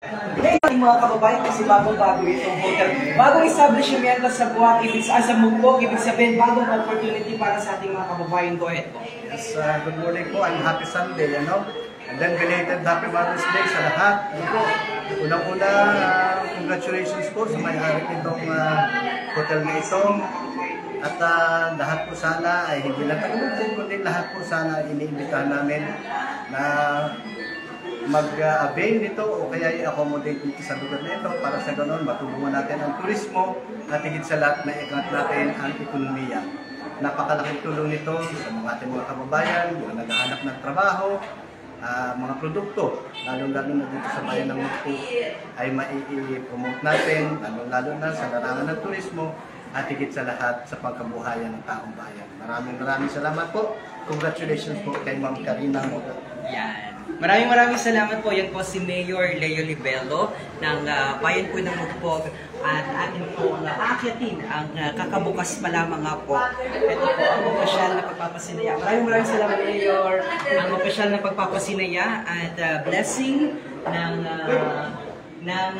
Hey, mga kababayan, kasi bagong-bago itong hotel. Bagong establishment sa Buwak, sa Mugpog, ibig sabihin, bagong opportunity para sa ating mga kababayan. Go ahead po. Yes, good morning po and happy Sunday, And then belated Happy Mother's Day sa lahat. Unang-una, congratulations po sa may-ari nitong hotel na ito. At lahat po sana ay hindi lang tagalogin, kundi lahat po sana iniimbitahan namin na mag-avail nito o kaya i-accommodate dito sa lugar na ito para sa ganoon matulungan natin ang turismo at higit sa lahat na ikat natin ang ekonomiya. Napakalaking tulong nito sa ating mga kababayan, mga naghahanap ng trabaho, mga produkto, lalo-lalo na dito sa bayan ng Mugpog ay mai-promote natin, lalo-lalo na sa larangan ng turismo at higit sa lahat sa pagkabuhayan ng taong bayan. Maraming salamat po. Congratulations po kay Ma'am Karina Moto. Yan. Maraming salamat po. Yan po si Mayor Leo Libelo ng bayan po ng Mugpog at atin po aakyatin ang kakabukas pa lamang nga po. Ito po ang mapasyal na pagpapasinaya. Maraming salamat, Mayor. Ang mapasyal na pagpapasinaya at blessing ng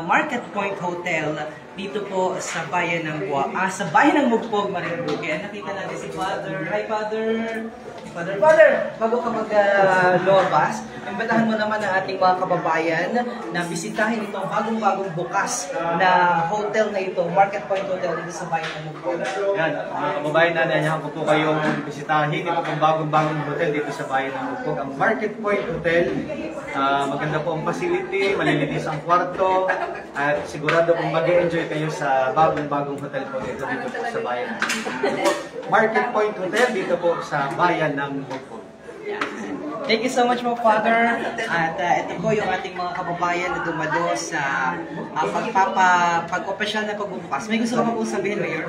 Market Point Hotel dito po sa bayan ng sa bayan ng Mugpog, Marinduque. Nakita natin si Father. Hi, Father! Father, bago ka mag-lobas, imbitahan mo naman ang ating mga kababayan na bisitahin itong bagong-bagong bukas na hotel na ito, Market Point Hotel dito sa bayan ng Mugpog. Yan, mga kababayan natin, ayahan ko po kayong bisitahin itong bagong-bagong hotel dito sa bayan ng Mugpog. Ang Market Point Hotel, maganda po ang facility, malilinis ang kwarto, at sigurado kung mag-enjoy kayo sa bagong-bagong hotel po dito po sa bayan ng Mugpog. Market Point Hotel dito po sa bayan ng Mugpog. Thank you so much po, Father. At ito po yung ating mga kababayan na dumalo sa pag-opisyal na pagbubukas. May gusto ka pa po sabihin, Mayor?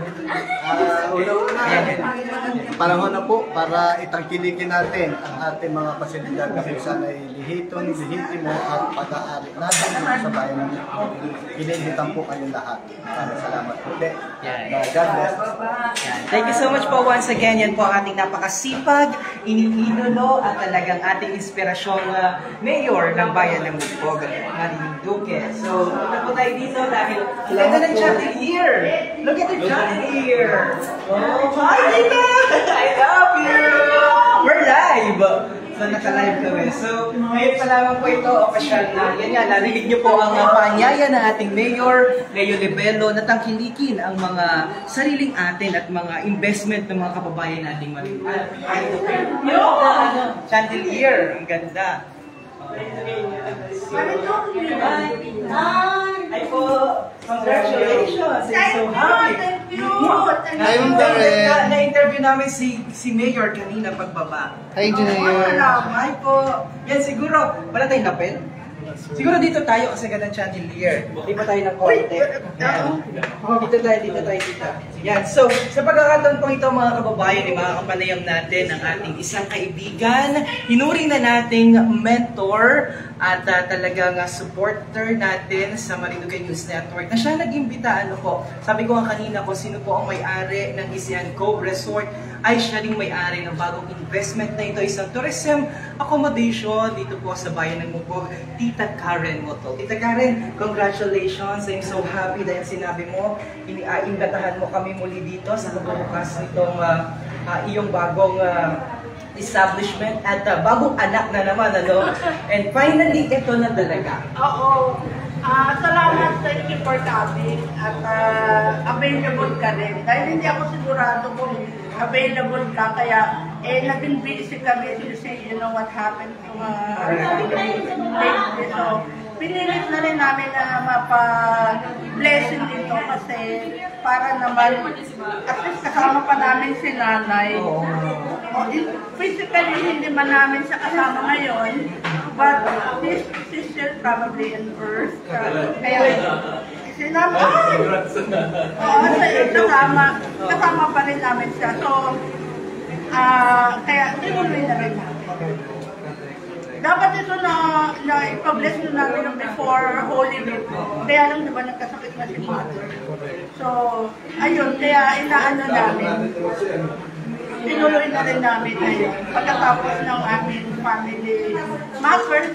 Panahon na po para itangkilikin natin ang ating mga pasilidad kung saan ay lihitong-lihiti mo at pag-aari natin dito sa bayan ng Mugpog. Iniinvitan po kayong lahat. Salamat po. God bless. Thank you so much po once again. Yan po ang ating napakasipag, iniidolo at talagang ating inspirasyong mayor ng bayan ng Mugpog, Marinduque. So, punta po tayo dito dahil ganda ng chandelier. Look at the chandelier. Oh, hi, Tita! I love you! We're live! So, naka-live kami. So, ngayon pa lamang po ito, official na. Yan nga, narinig niyo po ang paanyaya ng ating mayor, Leo Libelo, na tangkilikin ang mga sariling atin at mga investment ng mga kababayan nating Marinduque. Chandelier, ang ganda. Ay po, congratulations. I'm so happy. Thank you. Na-interview namin si Mayor kanina pagbaba. Hi, Junior. Hi po. Yan siguro, wala tayong lapel? Siguro dito tayo kasi ganda ng chandelier. Di ba tayo ng konti? Dito tayo. Yan. So, sa pagkakataon po ito mga kababayan, mga kapanayam natin ang ating isang kaibigan, hinuring na nating mentor at talagang supporter natin sa Marinduque News Network na siya nag-imbita, sabi ko nga kanina kung sino po ang may-ari ng Isian Cove Resort ay siya ring may-ari ng bagong investment na ito, isang tourism accommodation dito po sa bayan ng Mugpog, Tita Karen Moto. Tita Karen, congratulations. I'm so happy dahil sinabi mo, imbitahan mo kami muli dito sa pagbubukas nitong iyong bagong establishment at bagong anak na naman, And finally, ito na talaga. Oo. Salamat, thank you for coming. At available ka din. Dahil hindi ako sigurado kung available ka, kaya naging busy kami kasi you know what happened to so, pinilit na rin namin na mapa-blessing dito kasi para naman at least kasama pa namin si nanay. Physically, hindi man namin siya kasama ngayon, but she's still probably in earth. Kaya, sinama, kasama pa rin namin siya. So, kaya, tinuloy na rin namin. Dapat ito na ipabless na namin before Holy Week. Kaya lang diba nagkasakit na si Mother. So, ayun, kaya inaano namin. Tinuloy na rin namin ayun. Pagkatapos ng aming family matters,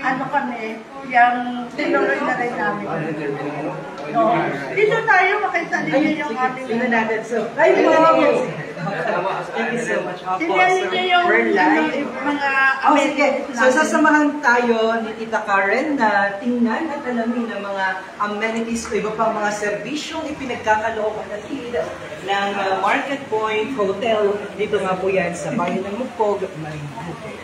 ano kami, yung tinuloy na rin namin. No. Dito tayo, makita ninyo yung ating... Tingnan natin. So, hi ma'am! Thank you so much. Tingnan ninyo yung mga Oh, sige. amenities So, sasamahan tayo ni Tita Karen na tingnan at alamin ang mga amenities o iba pang mga serbisyong ipinagkakalooban natin ng Market Point Hotel. Dito nga po yan sa bayan ng Mugpog, Marinduque.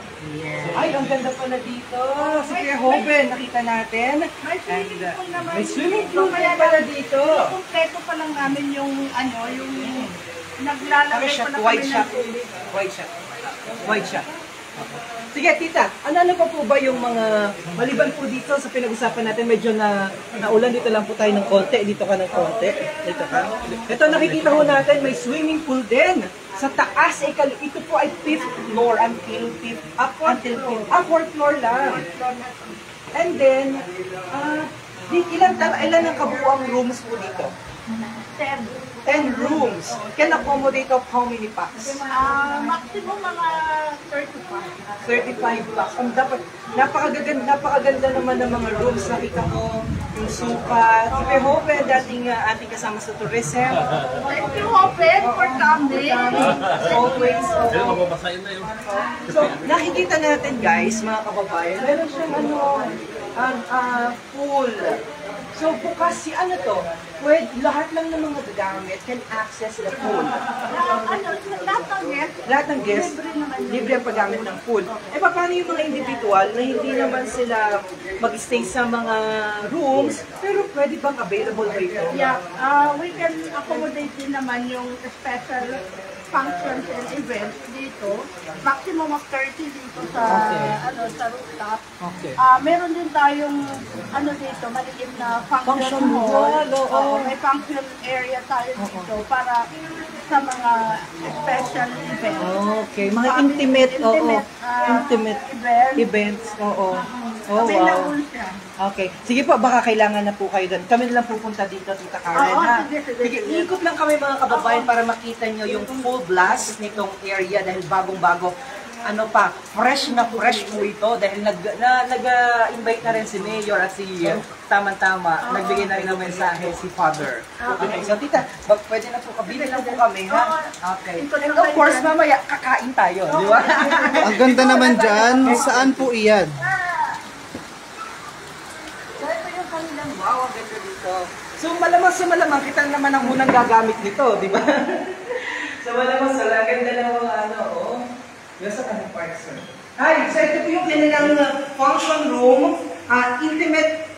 Ay, ang ganda pala dito. Sige, Hoben, nakita natin. May swimming pool naman. May swimming pool pala dito. Kompleto pa lang namin yung ano, yung naglalagay pa na White kami shot. ng tubig. White shot. White shot. Sige, tita, ano pa po ba yung mga, maliban po dito sa pinag-usapan natin, medyo naulan dito lang po tayo ng konti, dito ka ng konti, dito ka. Ito, nakikita ho natin, may swimming pool din. Sa taas, ito po ay 5th floor until 5th, upward floor lang. And then, ilan ang kabuuang rooms po dito? 10 rooms. Can accommodate of how many packs? Maximum mga 35. 35 packs. Ang dapat, napakaganda naman ng mga rooms. Nakita ko yung sukat. Si Hope, dating ating kasama sa tourism. Thank you, Hopen, for coming. Always. So, nakikita natin guys, mga kababayan, meron siyang pool. So, bukas si ano to, lahat lang ng mga gamit can access the pool. Lahat ng guests, libre ang paggamit ng pool. Eh, paano yung mga individual na hindi naman sila mag-stay sa mga rooms, pero pwede bang available ba ito? Yeah, we can accommodate din naman yung special functions and events dito. Maximum of 30 dito sa sa rooftop. Okay. Meron din tayong dito, maliit na function Function hall, hall. oo. May function area tayo dito para sa mga special events. Okay, mga intimate Intimate events, oo. Oh, wow. Available siya. Okay. Sige po, baka kailangan na po kayo doon. Kami na lang pupunta dito, Tita Karen, Oo, ha? sige. Ikot lang kami mga kababayan para makita nyo yung full blast nitong area dahil bagong-bago. Ano pa, fresh na fresh po ito dahil nag-invite na rin si Mayor at si Tama-Tama. Nagbigay na rin ng mensahe si Father. Okay, so Tita, pwede na po, kabili lang po kami, ha? Okay. And of course, mamaya, kakain tayo, di ba? Ang ganda naman dyan. Saan po iyan? Wow, ang ganda dito. So malamang kita naman ang unang gagamit nito, di ba? So malamang sa ganda ng mga nasa kanang part, sir. Hi, so ito po yung kanilang function room, intimate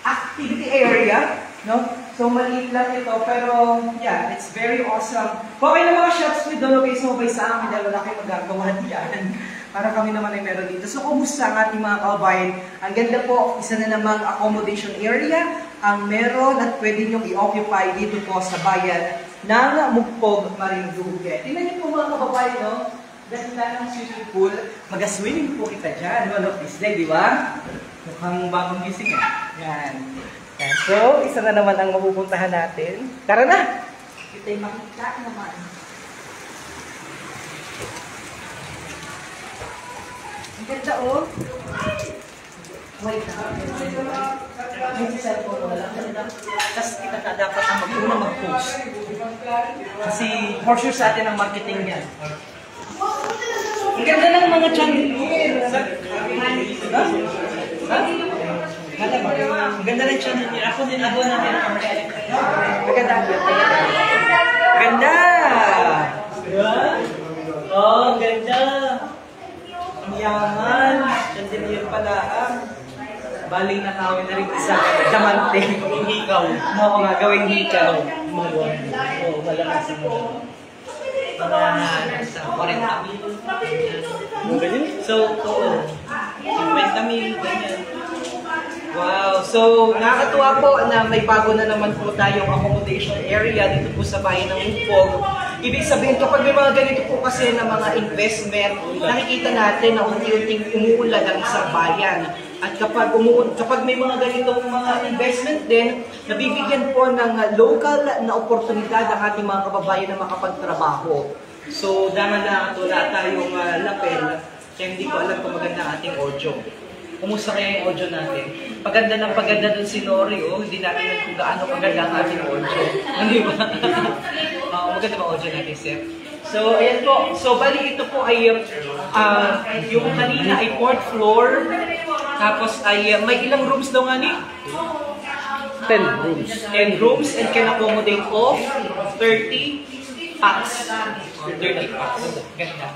activity area, no? So maliit lang ito, pero yeah, it's very awesome. Okay na mga shots with doon, okay, so sa amin, dahil wala kayo magagawa diyan. Para kami naman ay meron dito. So, kumusta ang ating mga kababayan? Ang ganda po, isa na namang accommodation area ang meron at pwede nyo i-occupy dito po sa bayan ng Mugpog, Marinduque. Tingnan niyo po mga kababayan, no? Ganda ng swimming pool. Mag-swimming po kita dyan, one of this day, di ba? Mukhang bagong gising eh. Yan. Yan. So, isa na naman ang mapupuntahan natin. Tara na! Kita'y makita naman. Ang ganda, oh. Wait na. May cellphone wala. Tapos kita na dapat ang mag-post. Kasi for sure sa atin ang marketing yan. Ang ganda ng mga chandelier. Ha? Ang ganda ng chandelier. Ako din, ako natin ang maganda. Ganda! Oh, ang ganda! Ang yaman! Chandelier pala. Baling nakawin na rin isa. Diamante. Hikaw. Oo nga, gawing hikaw. Oo, malakas mo. Mga nasa 40 mil. So, oo. 50 mil, ganyan. Wow! So, nakakatuwa po na may bago na naman po tayong accommodation area dito po sa bayan ng Mugpog. Ibig sabihin, kapag may mga ganito po kasi na mga investment, nakikita natin na unti-unting umuulan ang isang bayan. At kapag may mga ganitong mga investment din, nabibigyan po ng local na oportunidad ang ating mga kababayan na makapagtrabaho. So, dahan-dahan wala tayong lapel, kaya hindi ko alam kung maganda ang ating audio. Kumusta kaya yung audio natin? Paganda dun si Nori, oh. Hindi natin alam kung gaano paganda ang ating audio. Hindi ba? Maganda ba audio natin, Seth? So, ayan po. So, bali ito po ay yung kanina ay 4th floor. Tapos ay may ilang rooms daw nga ni? 10 rooms. 10 rooms and can accommodate of 30 packs. 30 packs. Ganda.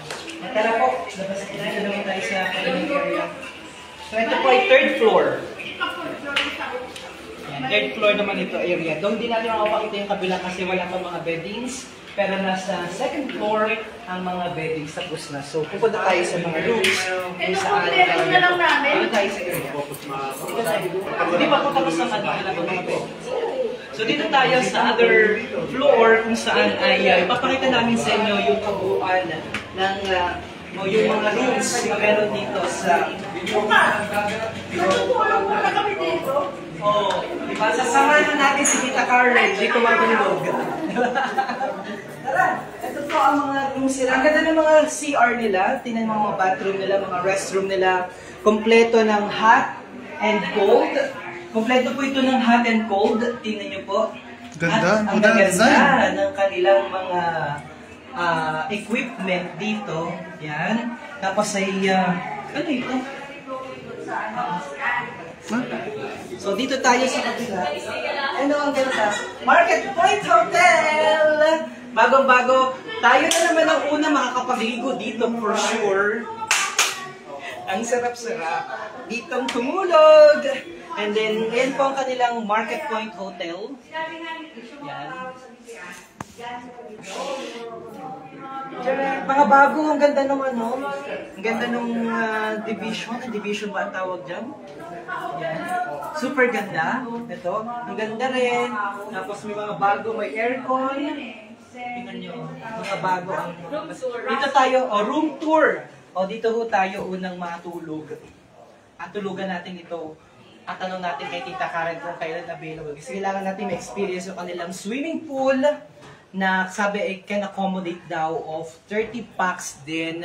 Tara po, labas naman tayo sa area. So ito po ay 3rd floor. Yan, 3rd floor naman ito area. Doon din natin makapakita yung kabila kasi wala pa mga beddings. Pero nasa 2nd floor ang mga beddings tapos na. So pupunta tayo sa mga rooms. Kung saan dito tayo sa area. Dito tayo. Hindi pa po tapos ang wala pa mga beddings. So dito tayo sa other floor kung saan ay papakita namin sa inyo yung kabuuan ng yung mga rooms na meron dito sa diba? Sasamahan natin si Tita Karen dito matulog. Tara, ito po ang mga rooms nila. Ang ganda ng mga CR nila. Tingnan mo mga bathroom nila, mga restroom nila. Kompleto ng hot and cold. Kompleto po ito ng hot and cold. Tingnan nyo po. Ganda. At ang ganda ng kanilang mga equipment dito. Yan. Tapos ay, ano ito? So dito tayo sa kabila. Ano ang ganda? Market Point Hotel! Bagong-bago. Tayo na naman ang una makakapagligo dito for sure. Ang sarap-sarap. Ditong tumulog. And then, yan po ang kanilang Market Point Hotel. Yan. Mga bago, ang ganda nung ano, ang ganda nung division ba ang tawag dyan? Yan. Super ganda. Ito, ang ganda rin. Tapos may mga bago, may aircon. Tingnan nyo, mga bago ang... Dito tayo, room tour. Dito ho tayo unang matulog. At tulugan natin ito. At tanong natin kay Tita Karen kung kailan available. Kasi kailangan natin ma-experience yung kanilang swimming pool na sabi ay can accommodate daw of 30 packs din.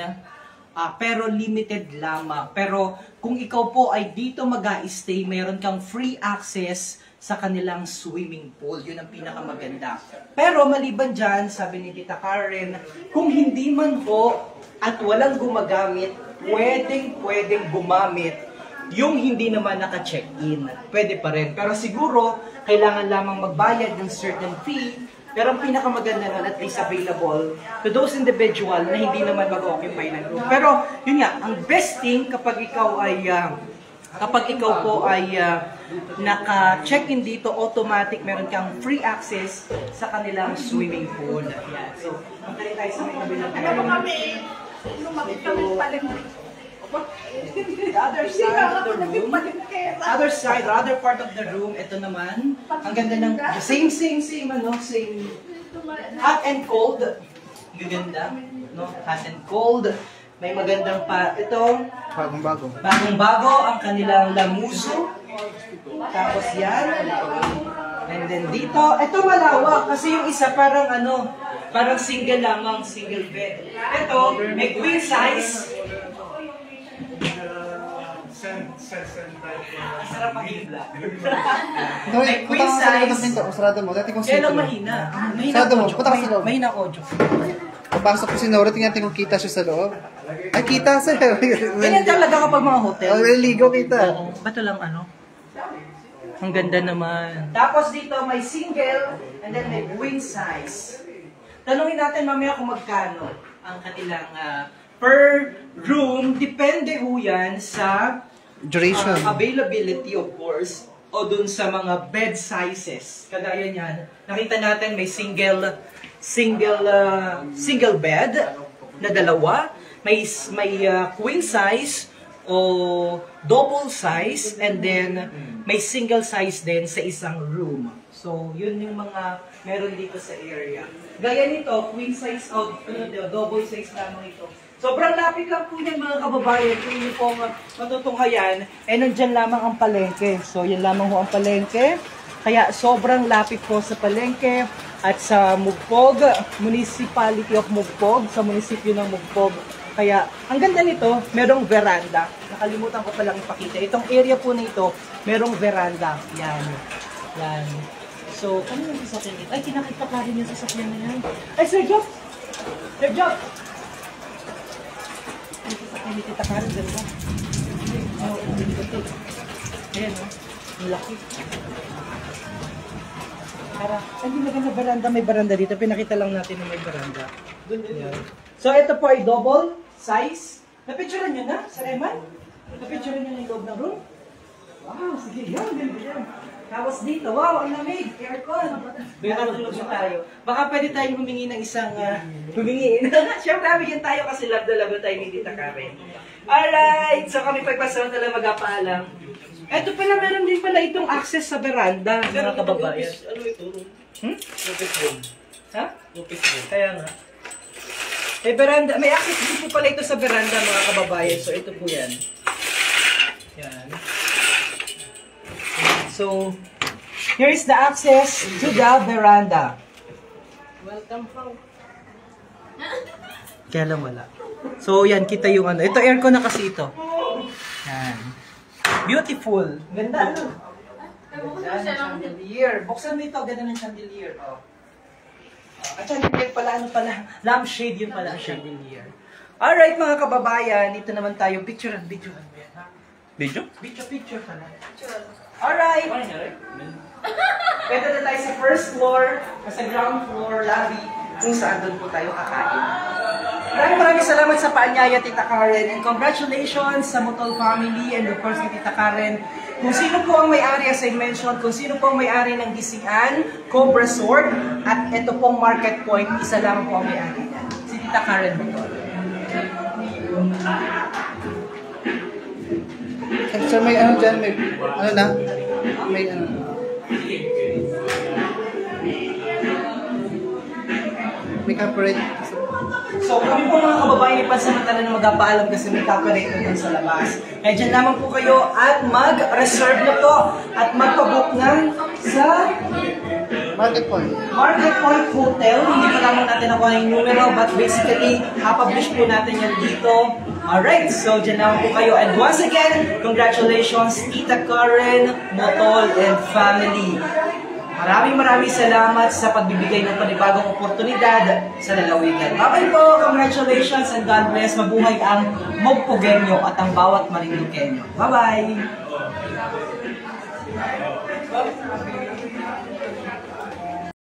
Pero limited lamang. Pero kung ikaw po ay dito mag-a-stay, meron kang free access sa kanilang swimming pool. Yun ang pinakamaganda. Pero maliban dyan, sabi ni Tita Karen, kung hindi man po at walang gumagamit, pwedeng gumamit yung hindi naman naka-check-in. Pwede pa rin. Pero siguro, kailangan lamang magbayad ng certain fee. Pero ang pinakamaganda nun, at least available to those individual na hindi naman mag-occupy ng room. Pero, yun nga, ang best thing kapag ikaw po ay naka-check-in dito, automatic, meron kang free access sa kanilang swimming pool. Yan. So, magkali tayo sa may kabilang. Ano kami? Lumapit kami paling. The other side of the room, the other part of the room, ito naman, ang ganda ng, same, hot and cold, gaganda, no? Hot and cold, may magandang ito, bagong-bago, ang kanilang lamuso, tapos yan, and then dito, ito malawak, kasi yung isa parang parang single lamang, single bed. Ito, may queen size, sarap mahibla. May queen size. Sarado mo. Dati kong Kaya lang mahina. Sarado mo. Punta ka sa loob. Mahina ko, audio. Papasok ko si Nora. Tingnan kung kita siya sa loob. Ay, kita sir. Ganyan talaga kapag mga hotel. Ligo kita. Ba't lang Ang ganda naman. Tapos dito may single and then may queen size. Tanungin natin mamaya kung magkano ang kanilang per room. Depende ho yan sa Duration. Availability of course o dun sa mga bed sizes. Kagaya niyan, nakita natin may single bed na dalawa, may queen size o double size and then may single size din sa isang room. So, yun yung mga meron dito sa area. Gaya nito, queen size o double size lamang ito. Sobrang lapit lang po yan mga kababayan. Kung hindi po matutunghayan, nandyan lamang ang palengke. So, yan lamang ho ang palengke. Kaya sobrang lapit po sa palengke at sa Mugpog, Municipality of Mugpog, sa munisipyo ng Mugpog. Kaya, ang ganda nito, merong veranda. Nakalimutan ko palang ipakita. Itong area po na ito, merong veranda. Yan. Yan. So, ano yung sasakyan dito? Ay, kinakita pa rin yung sasakyan na yan. Ay, Sir Job! Sir Job! Ay, sasakyan ni Tita Karen, ganda. Ayan, oh. Ang laki. Para, hindi maganda veranda. May veranda dito. Pinakita lang natin na may veranda. Yan. So, ito po ay double size. Napicturean nyo na, Sir Eman? Napicturean nyo na yung loob ng room? Wow, sige, yan, yan. Tapos dito, wow, ang lamig, aircon. Nakatulog na tayo. Baka pwede tayong humingi ng isang, humingiin. Siyempre, bigyan tayo kasi love na love tayo ni Tita Karen. Alright, so kami pagpasawan talaga magpapaalam. Eto pala, meron din pala itong access sa veranda, mga kababayan. Ano ito? Office room. Ha? Office room. Kaya nga. May veranda, may access din po pala ito sa veranda, mga kababayan. So, ito po yan. Yan. So, here is the access to the veranda. Welcome home. Kaya lang wala. So, yan, kita yung ano. Ito, aircon na kasi ito. Yan. Beautiful. Ganda, ano? Ganda ng chandelier. Buksan mo ito, ganda ng chandelier. Oh. At chandelier pala, ano pala? Lampshade yun pala, chandelier. Alright, mga kababayan. Dito naman tayo. Picture and video. Video? Picture pala. Alright. Pwede na tayo sa first floor, sa ground floor, lobby, kung saan doon po tayo kakain. Maraming salamat sa paanyaya, Tita Karen, and congratulations sa Mutol family and of course kay Tita Karen. Kung sino po ang may-ari, as I mentioned, kung sino po ang may-ari ng Gisian, Cove Resort, at ito pong Market Point, isa lang po ang may-ari niya. Si Tita Karen Mutol. So may ano dyan, may ano na? May ano. May copyright. So kami po mga kababayan, ipansamantala na magpapaalam kasi may copyright na dun sa labas. Kaya dyan naman po kayo at mag-reserve na po at magpabook na sa Market Point. Market Point Hotel. Hindi pa naman natin nakuha yung numero, but basically, publish po natin yan dito. Alright, so dyan naman po kayo. And once again, congratulations, Tita Karen, Mutol, and family. Maraming salamat sa pagbibigay ng panibagong oportunidad sa lalawigan. Bye-bye po, congratulations, and God bless. Mabuhay ang Mogpugenyo at ang bawat Marinduqueño. Bye-bye!